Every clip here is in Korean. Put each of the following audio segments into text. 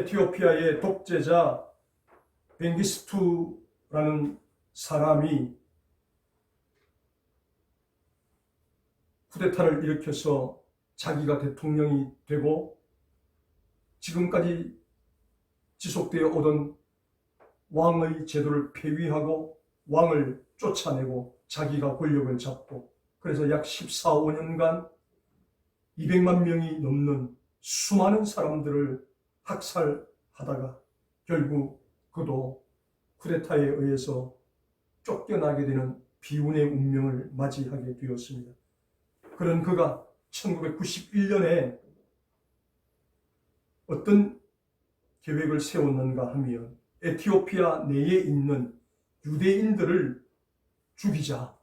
에티오피아의 독재자 벤기스투라는 사람이 쿠데타를 일으켜서 자기가 대통령이 되고 지금까지 지속되어 오던 왕의 제도를 폐위하고 왕을 쫓아내고 자기가 권력을 잡고 그래서 약 14, 5년간 200만 명이 넘는 수많은 사람들을 학살하다가 결국 그도 쿠데타에 의해서 쫓겨나게 되는 비운의 운명을 맞이하게 되었습니다. 그런 그가 1991년에 어떤 계획을 세웠는가 하면 에티오피아 내에 있는 유대인들을 죽이자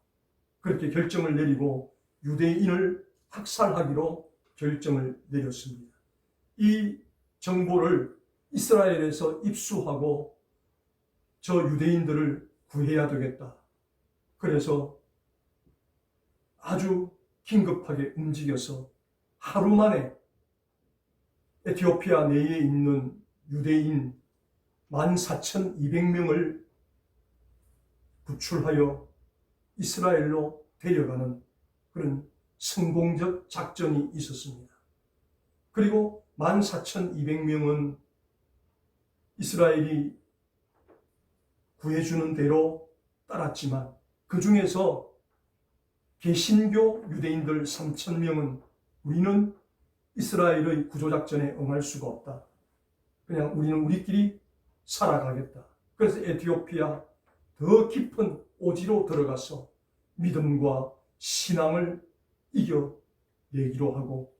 그렇게 결정을 내리고 유대인을 학살하기로 결정을 내렸습니다. 이 정보를 이스라엘에서 입수하고 저 유대인들을 구해야 되겠다. 그래서 아주 긴급하게 움직여서 하루 만에 에티오피아 내에 있는 유대인 14,200명을 구출하여 이스라엘로 데려가는 그런 성공적 작전이 있었습니다. 그리고 14,200명은 이스라엘이 구해주는 대로 따랐지만 그 중에서 개신교 유대인들 3,000명은 우리는 이스라엘의 구조작전에 응할 수가 없다. 그냥 우리는 우리끼리 살아가겠다. 그래서 에티오피아 더 깊은 오지로 들어가서 믿음과 신앙을 이겨내기로 하고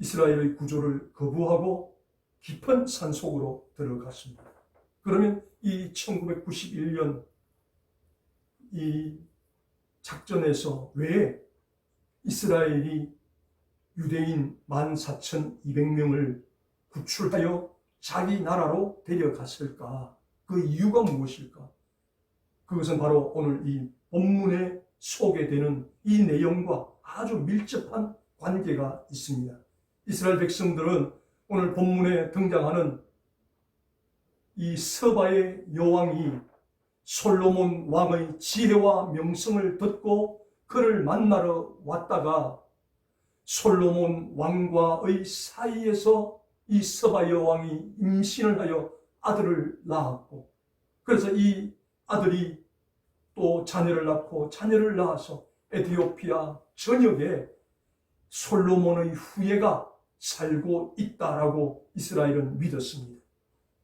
이스라엘의 구조를 거부하고 깊은 산속으로 들어갔습니다. 그러면 이 1991년 이 작전에서 왜 이스라엘이 유대인 14,200명을 구출하여 자기 나라로 데려갔을까? 그 이유가 무엇일까? 그것은 바로 오늘 이 본문에 소개되는 이 내용과 아주 밀접한 관계가 있습니다. 이스라엘 백성들은 오늘 본문에 등장하는 이 서바의 여왕이 솔로몬 왕의 지혜와 명성을 듣고 그를 만나러 왔다가 솔로몬 왕과의 사이에서 이 서바 여왕이 임신을 하여 아들을 낳았고 그래서 이 아들이 또 자녀를 낳고 자녀를 낳아서 에티오피아 전역에 솔로몬의 후예가 살고 있다라고 이스라엘은 믿었습니다.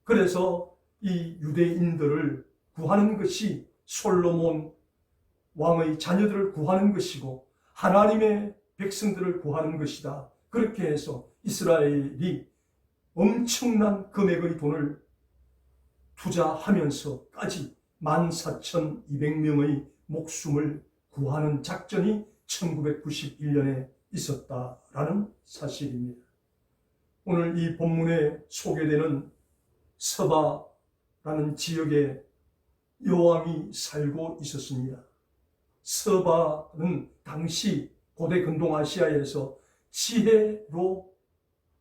그래서 이 유대인들을 구하는 것이 솔로몬 왕의 자녀들을 구하는 것이고 하나님의 백성들을 구하는 것이다. 그렇게 해서 이스라엘이 엄청난 금액의 돈을 투자하면서까지 14,200명의 목숨을 구하는 작전이 1991년에 있었다라는 사실입니다. 오늘 이 본문에 소개되는 서바라는 지역에 여왕이 살고 있었습니다. 서바는 당시 고대 근동아시아에서 지혜로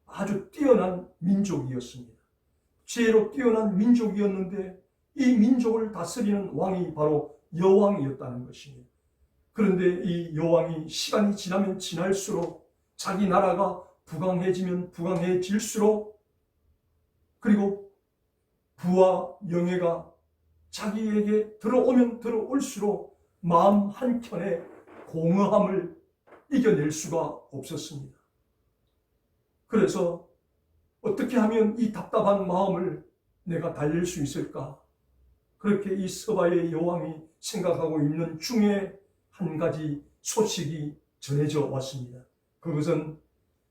아주 뛰어난 민족이었습니다. 지혜로 뛰어난 민족이었는데 이 민족을 다스리는 왕이 바로 여왕이었다는 것입니다. 그런데 이 여왕이 시간이 지나면 지날수록 자기 나라가 부강해지면 부강해질수록 그리고 부와 명예가 자기에게 들어오면 들어올수록 마음 한켠에 공허함을 이겨낼 수가 없었습니다. 그래서 어떻게 하면 이 답답한 마음을 내가 달랠 수 있을까? 그렇게 이 서바의 여왕이 생각하고 있는 중에 한 가지 소식이 전해져 왔습니다. 그것은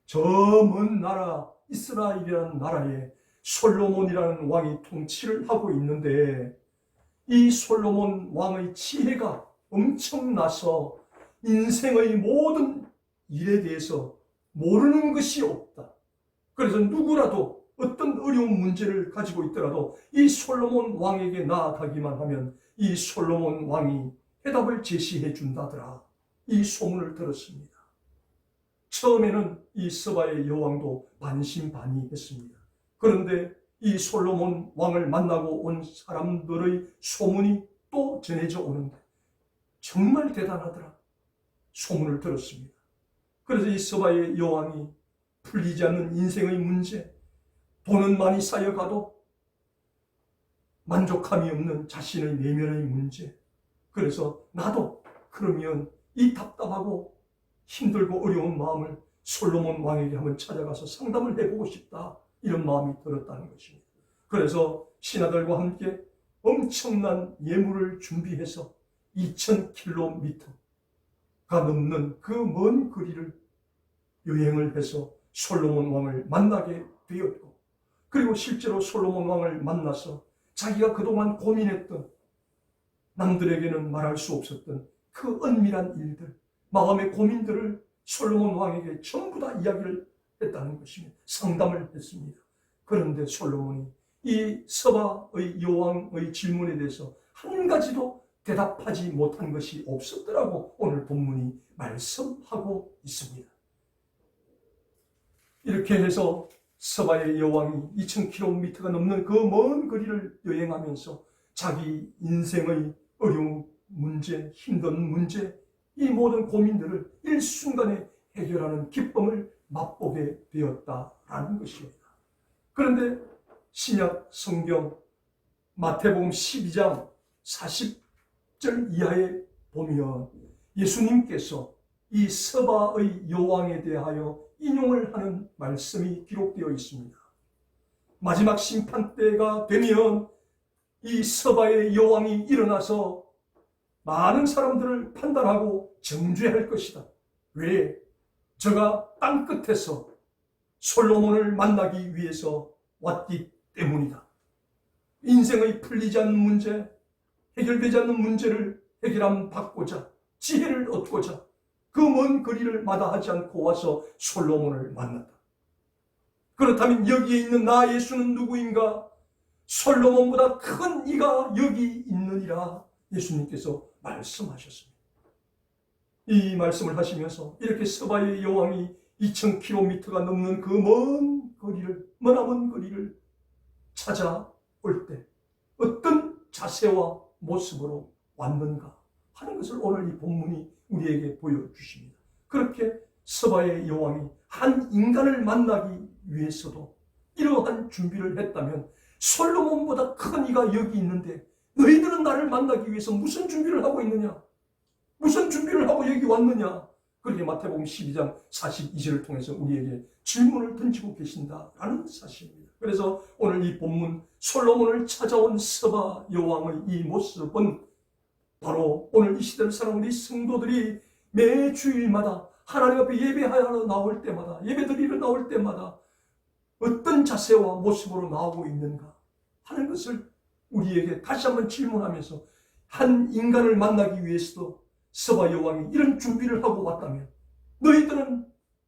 저 먼 나라 이스라엘이라는 나라에 솔로몬이라는 왕이 통치를 하고 있는데 이 솔로몬 왕의 지혜가 엄청나서 인생의 모든 일에 대해서 모르는 것이 없다. 그래서 누구라도 어떤 어려운 문제를 가지고 있더라도 이 솔로몬 왕에게 나아가기만 하면 이 솔로몬 왕이 해답을 제시해 준다더라. 이 소문을 들었습니다. 처음에는 이 서바의 여왕도 반신반의했습니다. 그런데 이 솔로몬 왕을 만나고 온 사람들의 소문이 또 전해져 오는데 정말 대단하더라. 소문을 들었습니다. 그래서 이 서바의 여왕이 풀리지 않는 인생의 문제, 돈은 많이 쌓여가도 만족함이 없는 자신의 내면의 문제, 그래서 나도 그러면 이 답답하고 힘들고 어려운 마음을 솔로몬 왕에게 한번 찾아가서 상담을 해보고 싶다, 이런 마음이 들었다는 것입니다. 그래서 신하들과 함께 엄청난 예물을 준비해서 2000km가 넘는 그 먼 거리를 여행을 해서 솔로몬 왕을 만나게 되었고, 그리고 실제로 솔로몬 왕을 만나서 자기가 그동안 고민했던, 남들에게는 말할 수 없었던 그 은밀한 일들, 마음의 고민들을 솔로몬 왕에게 전부 다 이야기를 했다는 것입니다. 상담을 했습니다. 그런데 솔로몬이 이 서바의 여왕의 질문에 대해서 한 가지도 대답하지 못한 것이 없었더라고 오늘 본문이 말씀하고 있습니다. 이렇게 해서 서바의 여왕이 2000km가 넘는 그 먼 거리를 여행하면서 자기 인생의 어려운 문제, 힘든 문제, 이 모든 고민들을 일순간에 해결하는 기쁨을 맛보게 되었다라는 것입니다. 그런데 신약 성경 마태복음 12장 40절 이하에 보면 예수님께서 이 서바의 여왕에 대하여 인용을 하는 말씀이 기록되어 있습니다. 마지막 심판 때가 되면 이 서바의 여왕이 일어나서 많은 사람들을 판단하고 정죄할 것이다. 왜? 저가 땅끝에서 솔로몬을 만나기 위해서 왔기 때문이다. 인생의 풀리지 않는 문제, 해결되지 않는 문제를 해결함 받고자, 지혜를 얻고자 그 먼 거리를 마다하지 않고 와서 솔로몬을 만났다. 그렇다면 여기에 있는 나 예수는 누구인가? 솔로몬보다 큰 이가 여기 있느니라 예수님께서 말씀하셨습니다. 이 말씀을 하시면서 이렇게 서바의 여왕이 2000km가 넘는 그 머나먼 거리를 찾아올 때 어떤 자세와 모습으로 왔는가 하는 것을 오늘 이 본문이 우리에게 보여주십니다. 그렇게 서바의 여왕이 한 인간을 만나기 위해서도 이러한 준비를 했다면 솔로몬보다 큰 이가 여기 있는데 너희들은 나를 만나기 위해서 무슨 준비를 하고 있느냐? 무슨 준비를 하고 여기 왔느냐? 그렇게 마태복음 12장 42절을 통해서 우리에게 질문을 던지고 계신다라는 사실입니다. 그래서 오늘 이 본문 솔로몬을 찾아온 서바 여왕의 이 모습은 바로 오늘 이 시대를 살아온 우리 성도들이 매 주일마다 하나님 앞에 예배하러 나올 때마다, 예배드리러 나올 때마다 어떤 자세와 모습으로 나오고 있는가 하는 것을 우리에게 다시 한번 질문하면서 한 인간을 만나기 위해서도 서바 여왕이 이런 준비를 하고 왔다면 너희들은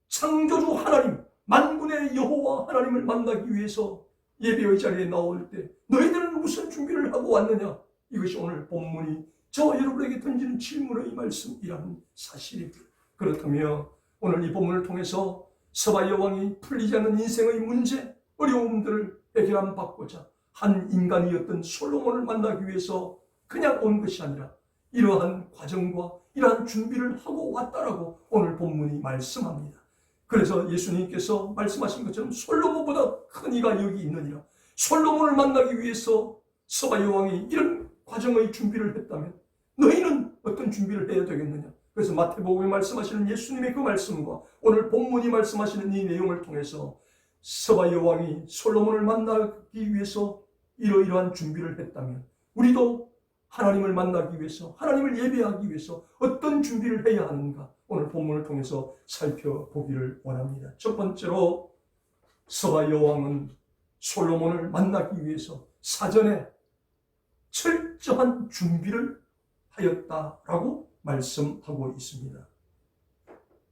창조주 하나님, 만군의 여호와 하나님을 만나기 위해서 예배의 자리에 나올 때 너희들은 무슨 준비를 하고 왔느냐? 이것이 오늘 본문이 저와 여러분에게 던지는 질문의 말씀이라는 사실입니다. 그렇다면 오늘 이 본문을 통해서 서바 여왕이 풀리지 않는 인생의 문제, 어려움들을 해결함 받고자 한 인간이었던 솔로몬을 만나기 위해서 그냥 온 것이 아니라 이러한 과정과 이러한 준비를 하고 왔다라고 오늘 본문이 말씀합니다. 그래서 예수님께서 말씀하신 것처럼 솔로몬보다 큰 이가 여기 있느니라. 솔로몬을 만나기 위해서 서바 여왕이 이런 과정의 준비를 했다면 너희는 어떤 준비를 해야 되겠느냐? 그래서 마태복음에 말씀하시는 예수님의 그 말씀과 오늘 본문이 말씀하시는 이 내용을 통해서 서바 여왕이 솔로몬을 만나기 위해서 이러이러한 준비를 했다면 우리도 하나님을 만나기 위해서, 하나님을 예배하기 위해서 어떤 준비를 해야 하는가 오늘 본문을 통해서 살펴보기를 원합니다. 첫 번째로 서바 여왕은 솔로몬을 만나기 위해서 사전에 철저한 준비를 하였다라고 말씀하고 있습니다.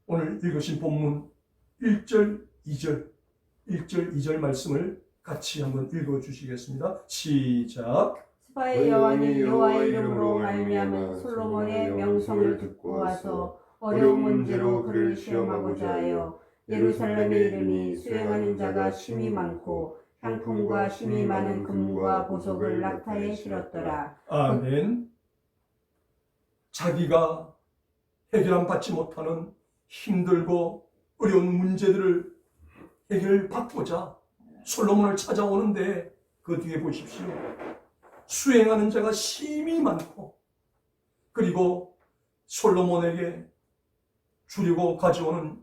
오늘 읽으신 본문 1절, 2절 말씀을 같이 한번 읽어주시겠습니다. 시작. 스바의 여왕이 여호와의 이름으로 말미암은 솔로몬의 명성을 듣고 와서 어려운 문제로 그를 시험하고자 하여 예루살렘의 이름이 수행하는 자가 심히 많고 향품과 힘이 많은 금과 보석을 낙타에 실었더라. 아멘. 자기가 해결함 받지 못하는 힘들고 어려운 문제들을 해결받고자 솔로몬을 찾아오는데 그 뒤에 보십시오. 수행하는 자가 심히 많고 그리고 솔로몬에게 주려고 가져오는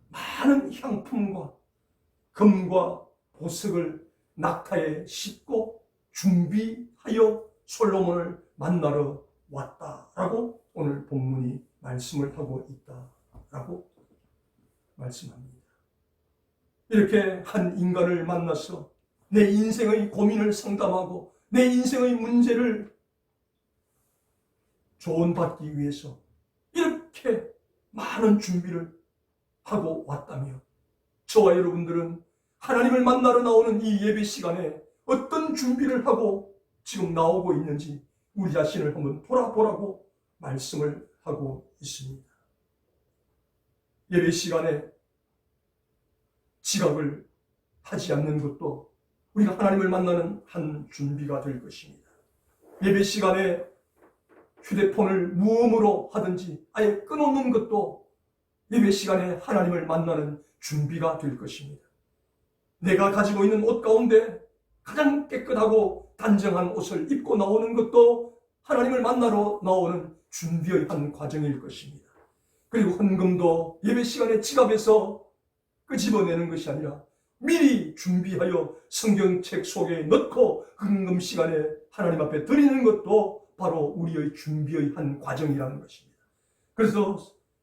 많은 향품과 금과 보석을 낙타에 싣고 준비하여 솔로몬을 만나러 왔다라고 오늘 본문이 말씀을 하고 있다라고 말씀합니다. 이렇게 한 인간을 만나서 내 인생의 고민을 상담하고 내 인생의 문제를 조언받기 위해서 이렇게 많은 준비를 하고 왔다며 저와 여러분들은 하나님을 만나러 나오는 이 예배 시간에 어떤 준비를 하고 지금 나오고 있는지 우리 자신을 한번 돌아보라고 말씀을 하고 있습니다. 예배 시간에 지각을 하지 않는 것도 우리가 하나님을 만나는 한 준비가 될 것입니다. 예배 시간에 휴대폰을 무음으로 하든지 아예 끊어놓는 것도 예배 시간에 하나님을 만나는 준비가 될 것입니다. 내가 가지고 있는 옷 가운데 가장 깨끗하고 단정한 옷을 입고 나오는 것도 하나님을 만나러 나오는 준비의 한 과정일 것입니다. 그리고 헌금도 예배 시간에 지갑에서 끄집어내는 것이 아니라 미리 준비하여 성경책 속에 넣고 헌금 시간에 하나님 앞에 드리는 것도 바로 우리의 준비의 한 과정이라는 것입니다. 그래서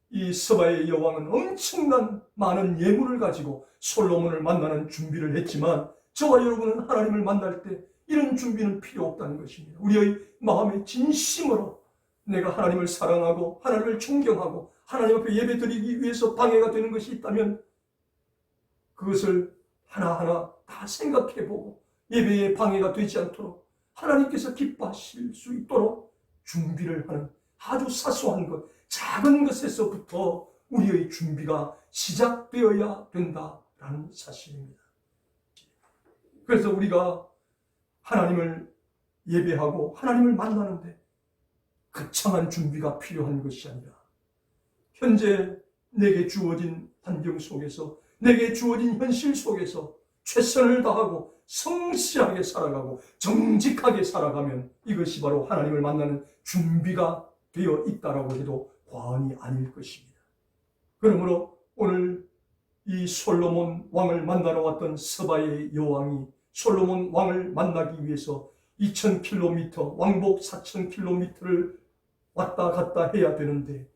이 스바의 여왕은 엄청난 많은 예물을 가지고 솔로몬을 만나는 준비를 했지만 저와 여러분은 하나님을 만날 때 이런 준비는 필요 없다는 것입니다. 우리의 마음의 진심으로 내가 하나님을 사랑하고 하나님을 존경하고 하나님 앞에 예배 드리기 위해서 방해가 되는 것이 있다면 그것을 하나하나 다 생각해보고 예배에 방해가 되지 않도록 하나님께서 기뻐하실 수 있도록 준비를 하는 아주 사소한 것, 작은 것에서부터 우리의 준비가 시작되어야 된다라는 사실입니다. 그래서 우리가 하나님을 예배하고 하나님을 만나는데 거창한 준비가 필요한 것이 아니라 현재 내게 주어진 환경 속에서 내게 주어진 현실 속에서 최선을 다하고 성실하게 살아가고 정직하게 살아가면 이것이 바로 하나님을 만나는 준비가 되어 있다라고 해도 과언이 아닐 것입니다. 그러므로 오늘 이 솔로몬 왕을 만나러 왔던 스바의 여왕이 솔로몬 왕을 만나기 위해서 2000km, 왕복 4000km를 왔다 갔다 해야 되는데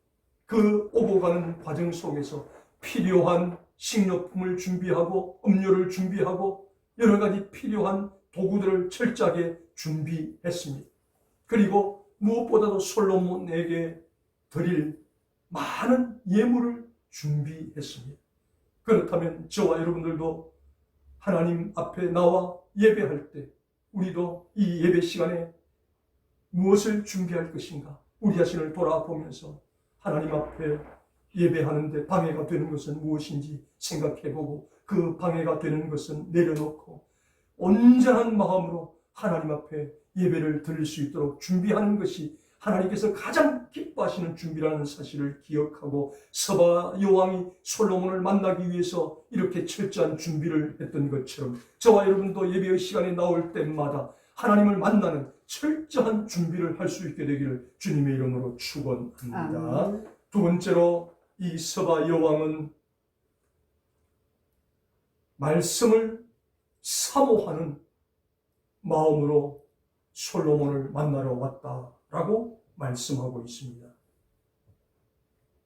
그 오고 가는 과정 속에서 필요한 식료품을 준비하고 음료를 준비하고 여러 가지 필요한 도구들을 철저하게 준비했습니다. 그리고 무엇보다도 솔로몬에게 드릴 많은 예물을 준비했습니다. 그렇다면 저와 여러분들도 하나님 앞에 나와 예배할 때 우리도 이 예배 시간에 무엇을 준비할 것인가? 우리 자신을 돌아보면서 하나님 앞에 예배하는데 방해가 되는 것은 무엇인지 생각해보고 그 방해가 되는 것은 내려놓고 온전한 마음으로 하나님 앞에 예배를 드릴 수 있도록 준비하는 것이 하나님께서 가장 기뻐하시는 준비라는 사실을 기억하고 스바 여왕이 솔로몬을 만나기 위해서 이렇게 철저한 준비를 했던 것처럼 저와 여러분도 예배의 시간에 나올 때마다 하나님을 만나는 철저한 준비를 할 수 있게 되기를 주님의 이름으로 축원합니다. 두 번째로 이 스바 여왕은 말씀을 사모하는 마음으로 솔로몬을 만나러 왔다라고 말씀하고 있습니다.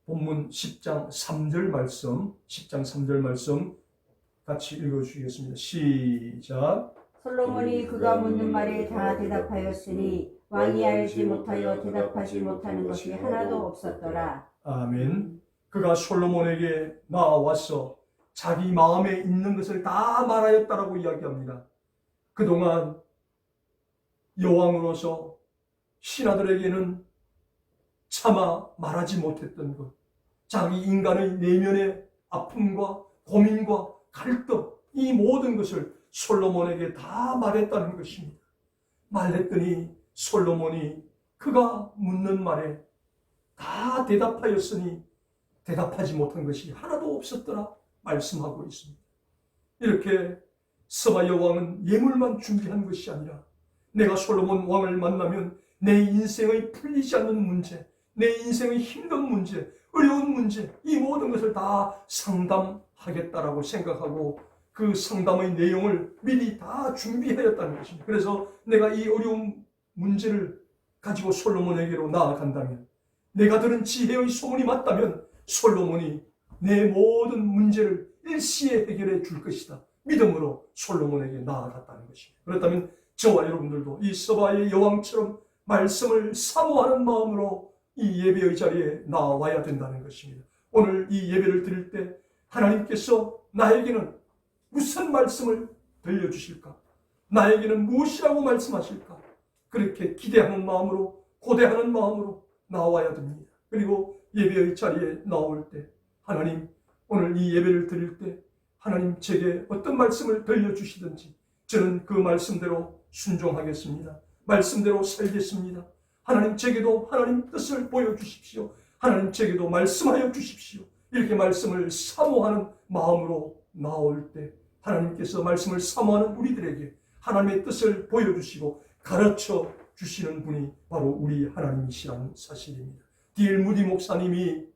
본문 10장 3절 말씀, 10장 3절 말씀 같이 읽어주시겠습니다. 시작. 솔로몬이 그가 묻는 말에 다 대답하였으니 왕이 알지 못하여 대답하지 못하는 것이 하나도 없었더라. 아멘. 그가 솔로몬에게 나와서 자기 마음에 있는 것을 다 말하였다라고 이야기합니다. 그동안 여왕으로서 신하들에게는 차마 말하지 못했던 것, 자기 인간의 내면의 아픔과 고민과 갈등, 이 모든 것을 솔로몬에게 다 말했다는 것입니다. 말했더니 솔로몬이 그가 묻는 말에 다 대답하였으니 대답하지 못한 것이 하나도 없었더라 말씀하고 있습니다. 이렇게 스바 여왕은 예물만 준비한 것이 아니라 내가 솔로몬 왕을 만나면 내 인생의 풀리지 않는 문제, 내 인생의 힘든 문제, 어려운 문제, 이 모든 것을 다 상담하겠다라고 생각하고 그 상담의 내용을 미리 다 준비하였다는 것입니다. 그래서 내가 이 어려운 문제를 가지고 솔로몬에게로 나아간다면, 내가 들은 지혜의 소문이 맞다면 솔로몬이 내 모든 문제를 일시에 해결해 줄 것이다. 믿음으로 솔로몬에게 나아갔다는 것입니다. 그렇다면 저와 여러분들도 이 서바의 여왕처럼 말씀을 사모하는 마음으로 이 예배의 자리에 나와야 된다는 것입니다. 오늘 이 예배를 드릴 때 하나님께서 나에게는 무슨 말씀을 들려주실까? 나에게는 무엇이라고 말씀하실까? 그렇게 기대하는 마음으로, 고대하는 마음으로 나와야 됩니다. 그리고 예배의 자리에 나올 때 하나님, 오늘 이 예배를 드릴 때 하나님 제게 어떤 말씀을 들려주시든지 저는 그 말씀대로 순종하겠습니다. 말씀대로 살겠습니다. 하나님 제게도 하나님 뜻을 보여주십시오. 하나님 제게도 말씀하여 주십시오. 이렇게 말씀을 사모하는 마음으로 나올 때 하나님께서 말씀을 사모하는 우리들에게 하나님의 뜻을 보여주시고 가르쳐 주시는 분이 바로 우리 하나님이시라는 사실입니다. D.L. 무디 목사님이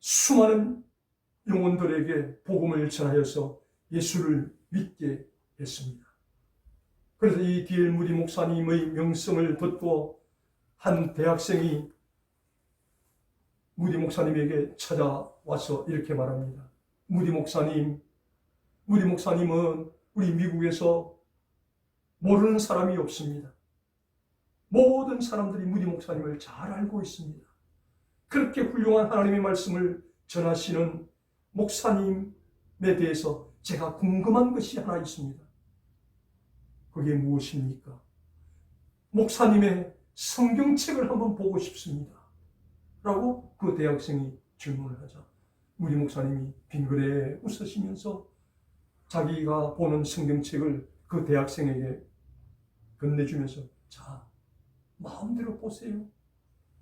수많은 영혼들에게 복음을 전하여서 예수를 믿게 했습니다. 그래서 이 D.L. 무디 목사님의 명성을 듣고 한 대학생이 무디 목사님에게 찾아와서 이렇게 말합니다. 무디 목사님은 우리 미국에서 모르는 사람이 없습니다. 모든 사람들이 무디 목사님을 잘 알고 있습니다. 그렇게 훌륭한 하나님의 말씀을 전하시는 목사님에 대해서 제가 궁금한 것이 하나 있습니다. 그게 무엇입니까? 목사님의 성경책을 한번 보고 싶습니다. 라고 그 대학생이 질문을 하자 무디 목사님이 빙그레 웃으시면서 자기가 보는 성경책을 그 대학생에게 건네주면서 자, 마음대로 보세요.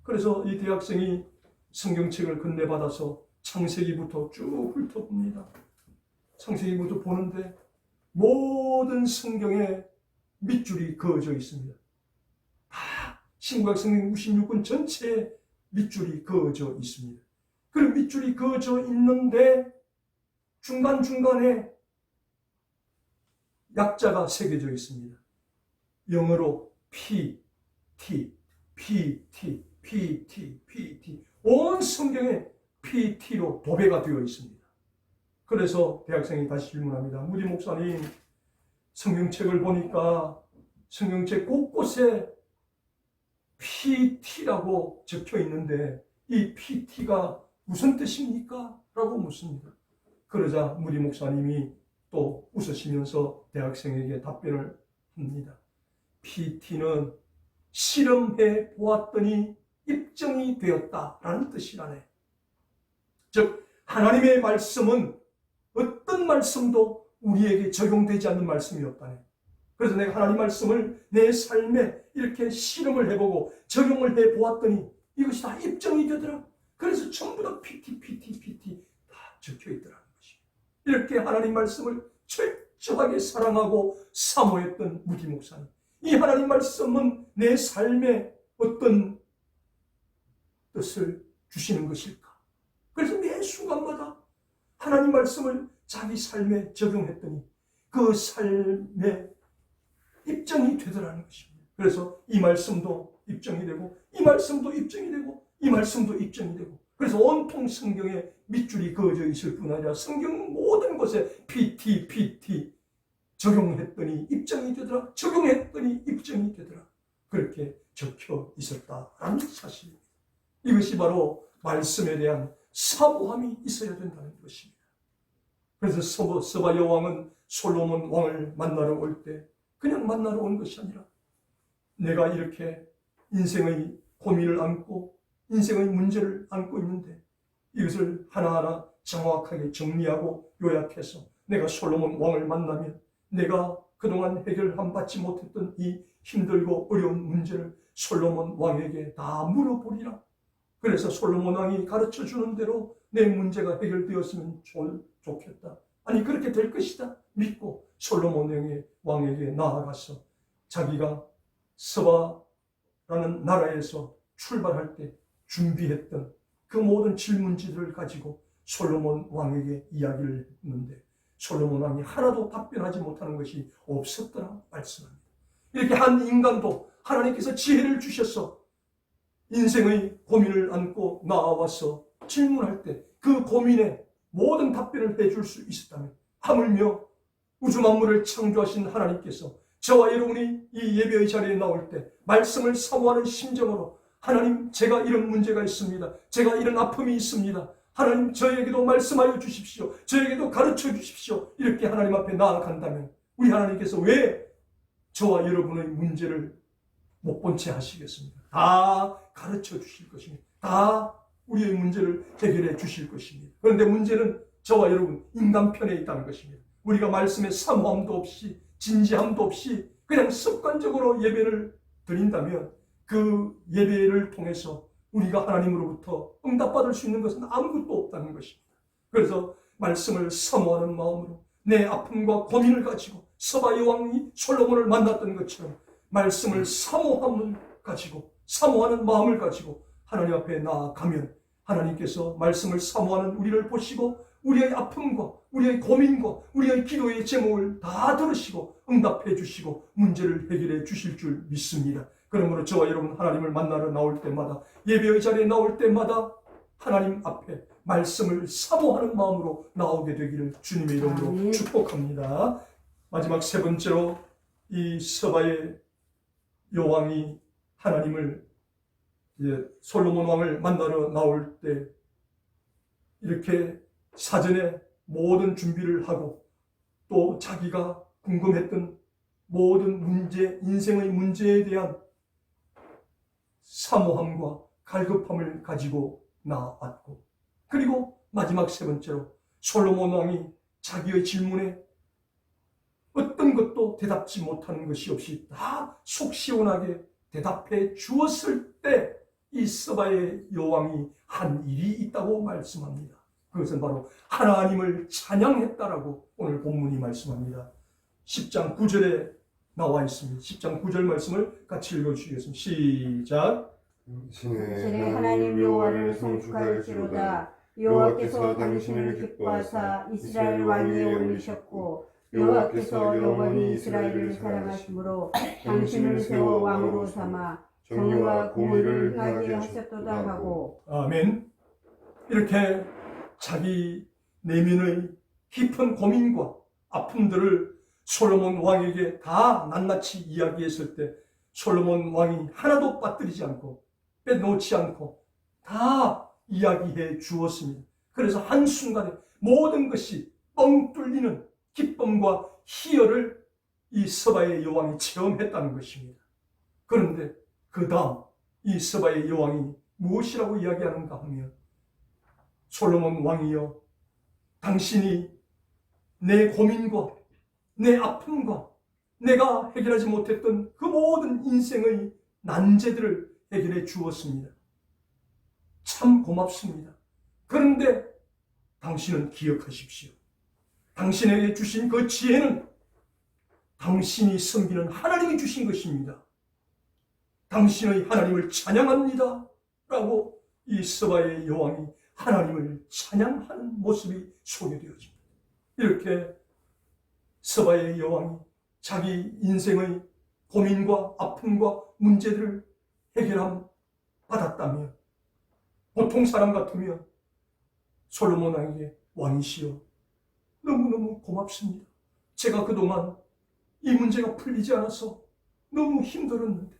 그래서 이 대학생이 성경책을 건네받아서 창세기부터 쭉 훑어봅니다. 창세기부터 보는데 모든 성경에 밑줄이 그어져 있습니다. 다 신구약 성경 66권 전체에 밑줄이 그어져 있습니다. 그 밑줄이 그어져 있는데 중간중간에 약자가 새겨져 있습니다. 영어로 P, T, P, T, P, T, P, T. 온 성경에 P, T로 도배가 되어 있습니다. 그래서 대학생이 다시 질문합니다. 무디 목사님, 성경책을 보니까 성경책 곳곳에 PT라고 적혀 있는데 이 PT가 무슨 뜻입니까? 라고 묻습니다. 그러자 무디 목사님이 또 웃으시면서 대학생에게 답변을 합니다. PT는 실험해 보았더니 입증이 되었다라는 뜻이라네. 즉 하나님의 말씀은 어떤 말씀도 우리에게 적용되지 않는 말씀이 없다네. 그래서 내가 하나님 말씀을 내 삶에 이렇게 실험을 해보고 적용을 해보았더니 이것이 다 입증이 되더라. 그래서 전부 다 PT 다 적혀있더라는 것이. 이렇게 하나님 말씀을 철저하게 사랑하고 사모했던 무디 목사님. 이 하나님 말씀은 내 삶에 어떤 뜻을 주시는 것일까? 그래서 매 순간마다 하나님 말씀을 자기 삶에 적용했더니 그 삶에 입증이 되더라는 것입니다. 그래서 이 말씀도 입증이 되고 이 말씀도 입증이 되고 이 말씀도 입증이 되고 그래서 온통 성경에 밑줄이 그어져 있을 뿐 아니라 성경 모든 곳에 PT 적용했더니 입증이 되더라. 적용했더니 입증이 되더라. 그렇게 적혀 있었다라는 사실입니다. 이것이 바로 말씀에 대한 사모함이 있어야 된다는 것입니다. 그래서 서바 여왕은 솔로몬 왕을 만나러 올 때 그냥 만나러 온 것이 아니라 내가 이렇게 인생의 고민을 안고 인생의 문제를 안고 있는데 이것을 하나하나 정확하게 정리하고 요약해서 내가 솔로몬 왕을 만나면 내가 그동안 해결받지 못했던 이 힘들고 어려운 문제를 솔로몬 왕에게 다 물어보리라. 그래서 솔로몬 왕이 가르쳐 주는 대로 내 문제가 해결되었으면 좋겠다. 아니 그렇게 될 것이다 믿고 솔로몬 왕에게 나아가서 자기가 스바라는 나라에서 출발할 때 준비했던 그 모든 질문지들을 가지고 솔로몬 왕에게 이야기를 했는데 솔로몬 왕이 하나도 답변하지 못하는 것이 없었더라 말씀합니다. 이렇게 한 인간도 하나님께서 지혜를 주셔서 인생의 고민을 안고 나와서 질문할 때 그 고민에 모든 답변을 해줄 수 있었다면 하물며 우주 만물을 창조하신 하나님께서 저와 여러분이 이 예배의 자리에 나올 때 말씀을 사모하는 심정으로 하나님 제가 이런 문제가 있습니다. 제가 이런 아픔이 있습니다. 하나님 저에게도 말씀하여 주십시오. 저에게도 가르쳐 주십시오. 이렇게 하나님 앞에 나아간다면 우리 하나님께서 왜 저와 여러분의 문제를 못 본 채 하시겠습니까? 다 가르쳐 주실 것입니다. 다 우리의 문제를 해결해 주실 것입니다. 그런데 문제는 저와 여러분 인간 편에 있다는 것입니다. 우리가 말씀에 사모함도 없이 진지함도 없이 그냥 습관적으로 예배를 드린다면 그 예배를 통해서 우리가 하나님으로부터 응답받을 수 있는 것은 아무것도 없다는 것입니다. 그래서 말씀을 사모하는 마음으로 내 아픔과 고민을 가지고 스바의 왕이 솔로몬을 만났던 것처럼 말씀을 사모함을 가지고 사모하는 마음을 가지고 하나님 앞에 나아가면 하나님께서 말씀을 사모하는 우리를 보시고 우리의 아픔과 우리의 고민과 우리의 기도의 제목을 다 들으시고 응답해 주시고 문제를 해결해 주실 줄 믿습니다. 그러므로 저와 여러분 하나님을 만나러 나올 때마다 예배의 자리에 나올 때마다 하나님 앞에 말씀을 사모하는 마음으로 나오게 되기를 주님의 이름으로 축복합니다. 마지막 세 번째로 이 스바의 여왕이 하나님을 솔로몬 왕을 만나러 나올 때 이렇게 사전에 모든 준비를 하고 또 자기가 궁금했던 모든 문제, 인생의 문제에 대한 사모함과 갈급함을 가지고 나왔고 그리고 마지막 세 번째로 솔로몬 왕이 자기의 질문에 어떤 것도 대답지 못하는 것이 없이 다 속 시원하게 대답해 주었을 때 이 스바의 여왕이 한 일이 있다고 말씀합니다. 그것은 바로 하나님을 찬양했다라고 오늘 본문이 말씀합니다. 10장 9절에 나와 있습니다. 10장 9절 말씀을 같이 읽어주시겠습니다. 시작. 신의 하나님 여호와를 송축할지로다. 여호와께서 당신을 기뻐하사 이스라엘 왕위에 올리셨고 여호와께서 영원히 이스라엘을 사랑하심으로 당신을 세워 왕으로 삼아 정의와 공의를 행하게 하셨도다 하고. 아멘. 이렇게 자기 내면의 깊은 고민과 아픔들을 솔로몬 왕에게 다 낱낱이 이야기했을 때 솔로몬 왕이 하나도 빠뜨리지 않고 빼놓지 않고 다 이야기해 주었습니다. 그래서 한순간에 모든 것이 뻥 뚫리는 기쁨과 희열을 이 스바의 여왕이 체험했다는 것입니다. 그런데 그 다음 이 스바의 여왕이 무엇이라고 이야기하는가 하면 솔로몬 왕이여 당신이 내 고민과 내 아픔과 내가 해결하지 못했던 그 모든 인생의 난제들을 해결해 주었습니다. 참 고맙습니다. 그런데 당신은 기억하십시오. 당신에게 주신 그 지혜는 당신이 섬기는 하나님이 주신 것입니다. 당신의 하나님을 찬양합니다. 라고 이 스바의 여왕이 하나님을 찬양하는 모습이 소개되어집니다. 이렇게 스바의 여왕이 자기 인생의 고민과 아픔과 문제들을 해결함 받았다면 보통 사람 같으면 솔로몬 왕에게 왕이시여 너무너무 고맙습니다. 제가 그동안 이 문제가 풀리지 않아서 너무 힘들었는데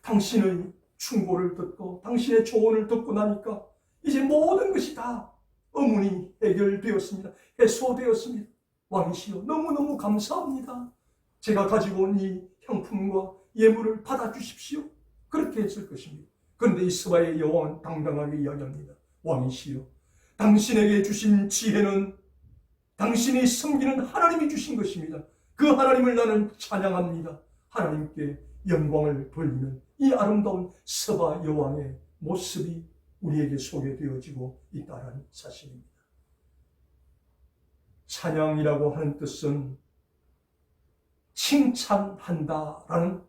당신의 충고를 듣고 당신의 조언을 듣고 나니까 이제 모든 것이 다 의문이 해결되었습니다. 해소되었습니다. 왕이시여 너무너무 감사합니다. 제가 가지고 온 이 향품과 예물을 받아주십시오. 그렇게 했을 것입니다. 그런데 이 스바의 여왕은 당당하게 이야기합니다. 왕이시여 당신에게 주신 지혜는 당신이 섬기는 하나님이 주신 것입니다. 그 하나님을 나는 찬양합니다. 하나님께 영광을 돌리는 이 아름다운 서바 여왕의 모습이 우리에게 소개되어지고 있다는 사실입니다. 찬양이라고 하는 뜻은 칭찬한다라는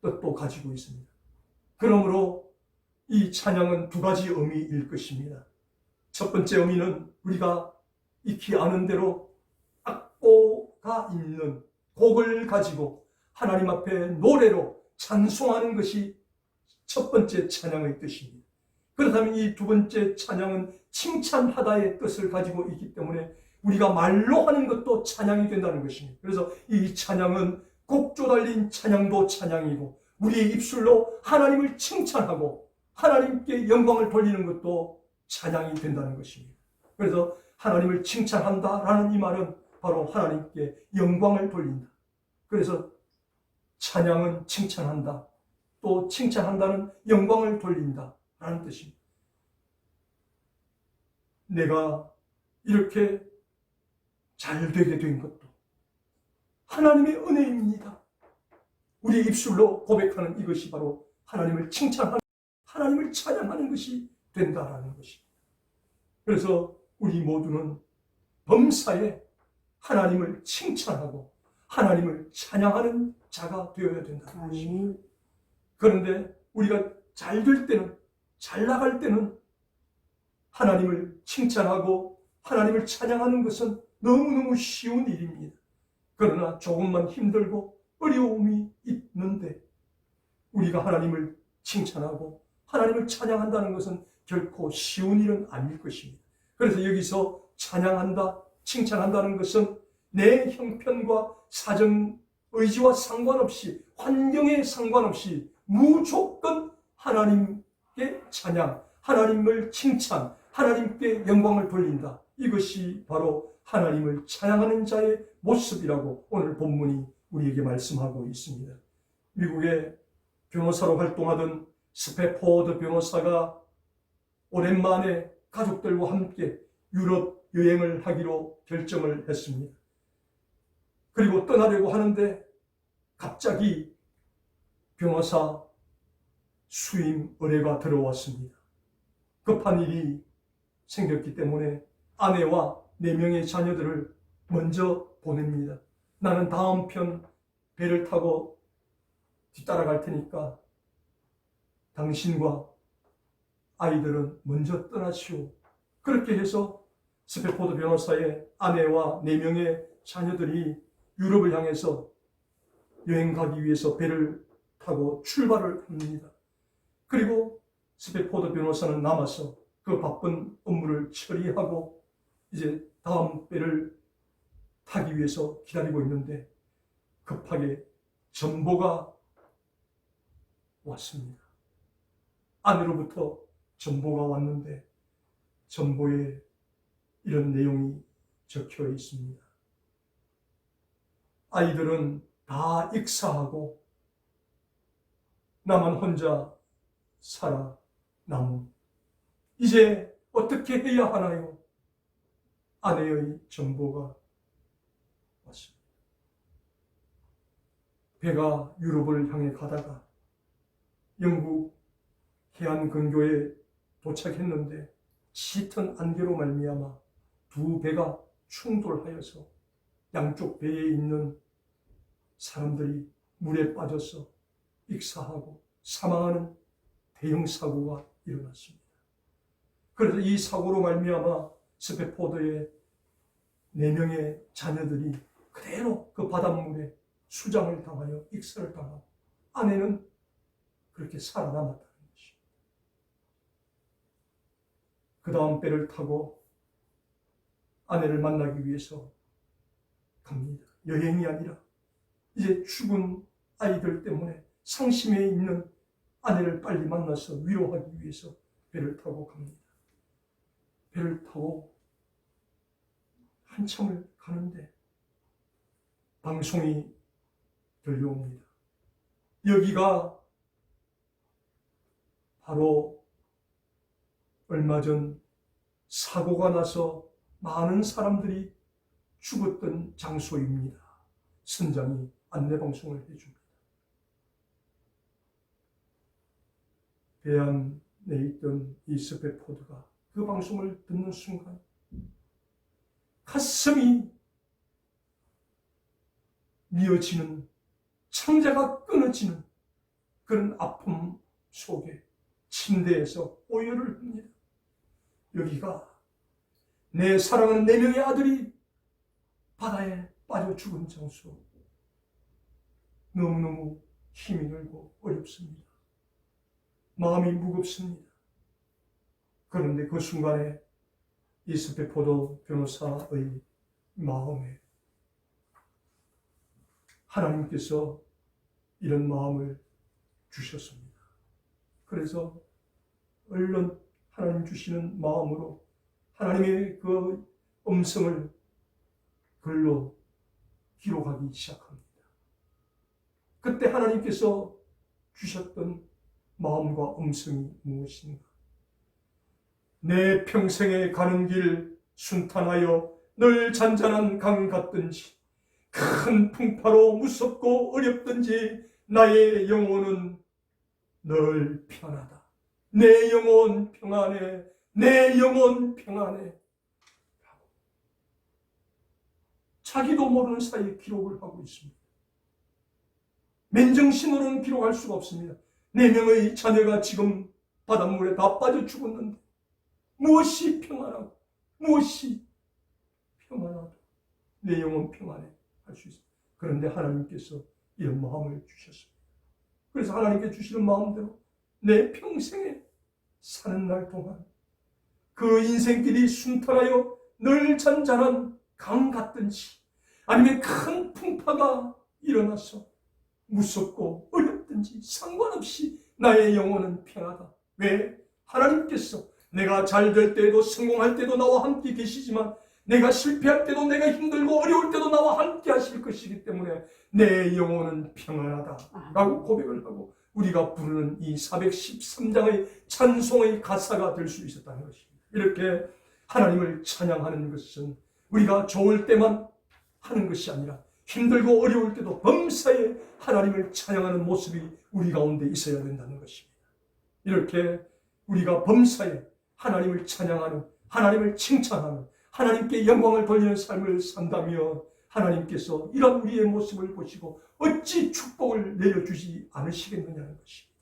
뜻도 가지고 있습니다. 그러므로 이 찬양은 두 가지 의미일 것입니다. 첫 번째 의미는 우리가 익히 아는 대로 악보가 있는 곡을 가지고 하나님 앞에 노래로 찬송하는 것이 첫 번째 찬양의 뜻입니다. 그렇다면 이 두 번째 찬양은 칭찬하다의 뜻을 가지고 있기 때문에 우리가 말로 하는 것도 찬양이 된다는 것입니다. 그래서 이 찬양은 곡조 달린 찬양도 찬양이고 우리의 입술로 하나님을 칭찬하고 하나님께 영광을 돌리는 것도 찬양이 된다는 것입니다. 그래서 하나님을 칭찬한다라는 이 말은 바로 하나님께 영광을 돌린다. 그래서 찬양은 칭찬한다. 또 칭찬한다는 영광을 돌린다라는 뜻입니다. 내가 이렇게 잘 되게 된 것도 하나님의 은혜입니다. 우리의 입술로 고백하는 이것이 바로 하나님을 칭찬하는, 하나님을 찬양하는 것이 된다라는 것입니다. 그래서 우리 모두는 범사에 하나님을 칭찬하고 하나님을 찬양하는 자가 되어야 된다는 것입니다. 그런데 우리가 잘 될 때는, 잘 나갈 때는 하나님을 칭찬하고 하나님을 찬양하는 것은 너무너무 쉬운 일입니다. 그러나 조금만 힘들고 어려움이 있는데 우리가 하나님을 칭찬하고 하나님을 찬양한다는 것은 결코 쉬운 일은 아닐 것입니다. 그래서 여기서 찬양한다, 칭찬한다는 것은 내 형편과 사정, 의지와 상관없이, 환경에 상관없이 무조건 하나님께 찬양, 하나님을 칭찬, 하나님께 영광을 돌린다. 이것이 바로 하나님을 찬양하는 자의 모습이라고 오늘 본문이 우리에게 말씀하고 있습니다. 미국의 변호사로 활동하던 스패포드 변호사가 오랜만에 가족들과 함께 유럽 여행을 하기로 결정을 했습니다. 그리고 떠나려고 하는데 갑자기 변호사 수임 의뢰가 들어왔습니다. 급한 일이 생겼기 때문에 아내와 4명의 자녀들을 먼저 보냅니다. 나는 다음 편 배를 타고 뒤따라갈 테니까 당신과 아이들은 먼저 떠나시오. 그렇게 해서 스패포드 변호사의 아내와 4명의 자녀들이 유럽을 향해서 여행 가기 위해서 배를 타고 출발을 합니다. 그리고 스패포드 변호사는 남아서 그 바쁜 업무를 처리하고 이제 다음 배를 타기 위해서 기다리고 있는데 급하게 전보가 왔습니다. 아내로부터 전보가 왔는데 전보에 이런 내용이 적혀 있습니다. 아이들은 다 익사하고 나만 혼자 살아남음. 이제 어떻게 해야 하나요? 아내의 전보가 왔습니다. 배가 유럽을 향해 가다가 영국 해안 근교에 도착했는데 짙은 안개로 말미암아 두 배가 충돌하여서 양쪽 배에 있는 사람들이 물에 빠져서 익사하고 사망하는 대형 사고가 일어났습니다. 그래서 이 사고로 말미암아 스패포드의 4명의 자녀들이 그대로 그 바닷물에 수장을 당하여 익사를 당하고 아내는 그렇게 살아남았다는 것입니다. 그 다음 배를 타고 아내를 만나기 위해서 갑니다. 여행이 아니라 이제 죽은 아이들 때문에 상심해 있는 아내를 빨리 만나서 위로하기 위해서 배를 타고 갑니다. 배를 타고 한참을 가는데 방송이 들려옵니다. 여기가 바로 얼마 전 사고가 나서 많은 사람들이 죽었던 장소입니다. 선장이 안내방송을 해줍니다. 배 안에 있던 이 스페포드가 그 방송을 듣는 순간 가슴이 미어지는, 창자가 끊어지는 그런 아픔 속에 침대에서 오열을 합니다. 여기가 내 사랑하는 4명의 아들이 바다에 빠져 죽은 장소. 너무너무 힘이 들고 어렵습니다. 마음이 무겁습니다. 그런데 그 순간에 이 스페포드 변호사의 마음에 하나님께서 이런 마음을 주셨습니다. 그래서 얼른 하나님 주시는 마음으로 하나님의 그 음성을 글로 기록하기 시작합니다. 그때 하나님께서 주셨던 마음과 음성이 무엇인가? 내 평생에 가는 길 순탄하여 늘 잔잔한 강 같든지 큰 풍파로 무섭고 어렵든지 나의 영혼은 늘 평안하다. 내 영혼 평안해. 내 영혼 평안해. 자기도 모르는 사이에 기록을 하고 있습니다. 맨정신으로는 기록할 수가 없습니다. 4명의 자녀가 지금 바닷물에 다 빠져 죽었는데 무엇이 평안하고 무엇이 평안하고 내 영혼 평안해 할 수 있습니다. 그런데 하나님께서 이런 마음을 주셨습니다. 그래서 하나님께 주시는 마음대로 내 평생에 사는 날 동안 그 인생길이 순탄하여 늘 잔잔한 강 같든지 아니면 큰 풍파가 일어나서 무섭고 어렵든지 상관없이 나의 영혼은 평하다. 왜? 하나님께서 내가 잘 될 때에도 성공할 때도 나와 함께 계시지만 내가 실패할 때도 내가 힘들고 어려울 때도 나와 함께 하실 것이기 때문에 내 영혼은 평안하다 라고 고백을 하고 우리가 부르는 이 413장의 찬송의 가사가 될 수 있었다는 것입니다. 이렇게 하나님을 찬양하는 것은 우리가 좋을 때만 하는 것이 아니라 힘들고 어려울 때도 범사에 하나님을 찬양하는 모습이 우리 가운데 있어야 된다는 것입니다. 이렇게 우리가 범사에 하나님을 찬양하는, 하나님을 칭찬하는, 하나님께 영광을 돌리는 삶을 산다면 하나님께서 이런 우리의 모습을 보시고 어찌 축복을 내려주지 않으시겠느냐는 것입니다.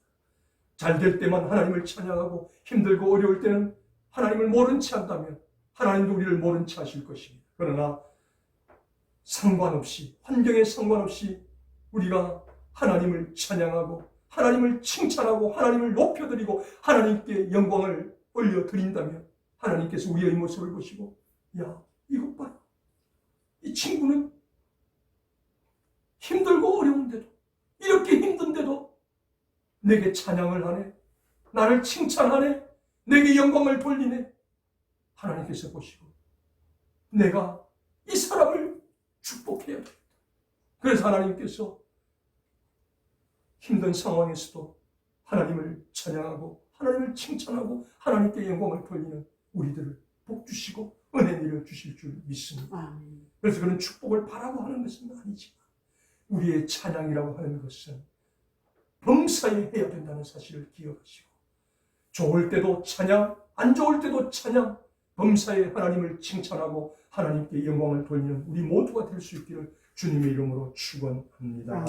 잘 될 때만 하나님을 찬양하고 힘들고 어려울 때는 하나님을 모른 채 한다면 하나님도 우리를 모른 채 하실 것입니다. 그러나 상관없이, 환경에 상관없이 우리가 하나님을 찬양하고 하나님을 칭찬하고 하나님을 높여드리고 하나님께 영광을 올려드린다면 하나님께서 우리의 모습을 보시고 야, 이것 봐라. 이 친구는 힘들고 어려운데도 이렇게 힘든데도 내게 찬양을 하네. 나를 칭찬하네. 내게 영광을 돌리네. 하나님께서 보시고 내가 이 사람을 축복해야 됩니다. 그래서 하나님께서 힘든 상황에서도 하나님을 찬양하고 하나님을 칭찬하고 하나님께 영광을 돌리는 우리들을 복 주시고 은혜 내려 주실 줄 믿습니다. 그래서 그런 축복을 바라고 하는 것은 아니지만 우리의 찬양이라고 하는 것은 범사에 해야 된다는 사실을 기억하시고 좋을 때도 찬양, 안 좋을 때도 찬양, 범사에 하나님을 칭찬하고 하나님께 영광을 돌리는 우리 모두가 될 수 있기를 주님의 이름으로 축원합니다.